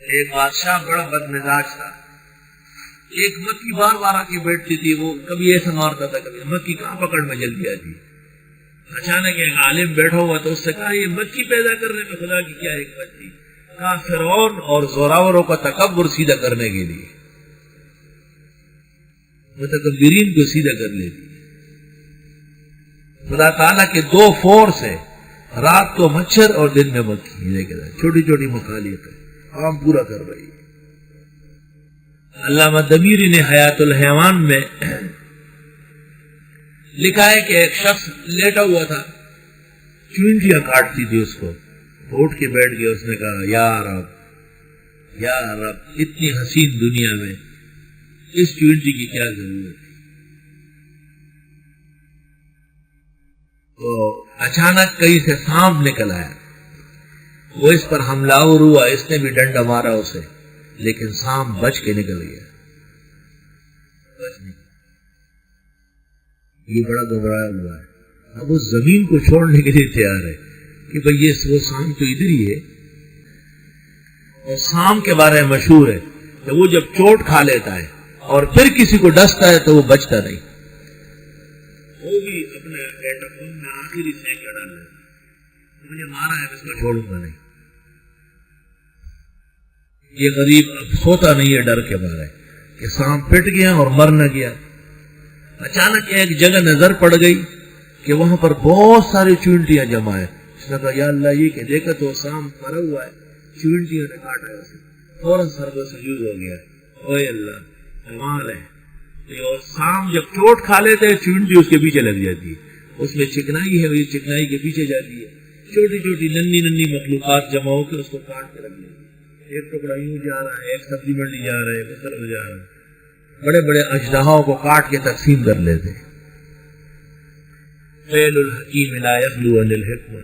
ایک بادشاہ بڑا بد مزاج تھا. ایک مکھی بار بار آ کے بیٹھتی تھی, وہ کبھی ایسا مارتا تھا, کبھی مکھی کہاں پکڑ میں جلدی آتی. اچانک ایک عالم بیٹھا ہوا تو اس سے کہا یہ مکھی پیدا کرنے میں خدا کی کیا حکمت تھی؟ کہا فرعون اور زوراوروں کا تکبر سیدھا کرنے کے لیے, متکبرین کو سیدھا کر لیتی. خدا تعالیٰ کے دو فورس ہیں, رات کو مچھر اور دن میں مکھی. چھوٹی چھوٹی مخالیت کام پورا کر رہی ہے. علامہ دمیری نے حیات الحیوان میں لکھا ہے کہ ایک شخص لیٹا ہوا تھا, چونٹیاں کاٹتی تھی اس کو, اٹھ کے بیٹھ گیا. اس نے کہا یا رب یا رب, اتنی حسین دنیا میں اس چونٹی کی کیا ضرورت ہے. تو اچانک کہیں سے سانپ نکل آیا, وہ اس پر حملہ ہوا. اس نے بھی ڈنڈا مارا اسے, لیکن سانپ بچ کے نکل گیا. یہ بڑا گھبرایا ہوا ہے. اب وہ زمین کو چھوڑنے کے لیے تیار ہے کہ بھئی یہ وہ سانپ تو ادھر ہی ہے. اور سانپ کے بارے میں مشہور ہے کہ وہ جب چوٹ کھا لیتا ہے اور پھر کسی کو ڈستا ہے تو وہ بچتا نہیں. وہ بھی اپنے ڈیٹافون میں آخری سے ڈال لیتا ہے, مجھے مارا ہے اس کو چھوڑوں گا نہیں. یہ غریب اب سوتا نہیں ہے ڈر کے بارے کہ سانپ پٹ گیا اور مر نہ گیا. اچانک ایک جگہ نظر پڑ گئی کہ وہاں پر بہت ساری چونٹیاں جمع ہے. اس نے کہا یا اللہ, یہ کہ دیکھا تو سانپ مرا ہوا ہے, چونٹیوں نے کاٹا ہے اسے. فوراً سر کو سجود ہو گیا, اوے اللہ کمال ہے. اور سانپ جب چوٹ کھا لیتے ہیں چونٹی اس کے پیچھے لگ جاتی ہے, اس میں چکنائی ہے, وہی چکنائی کے پیچھے جاتی ہے. چھوٹی چھوٹی ننھی ننھی مخلوقات جمع ہو کے اس کو کاٹ کے رکھ لیتی. ایک ٹکڑا یوں جا رہا ہے, ایک سبزی منڈی جا رہا ہے, ایک طرف جا رہا ہے. بڑے بڑے اژدہاؤں کو کاٹ کے تقسیم کر لیتے. فعل الحکیم لا یخلو عن الحکمہ.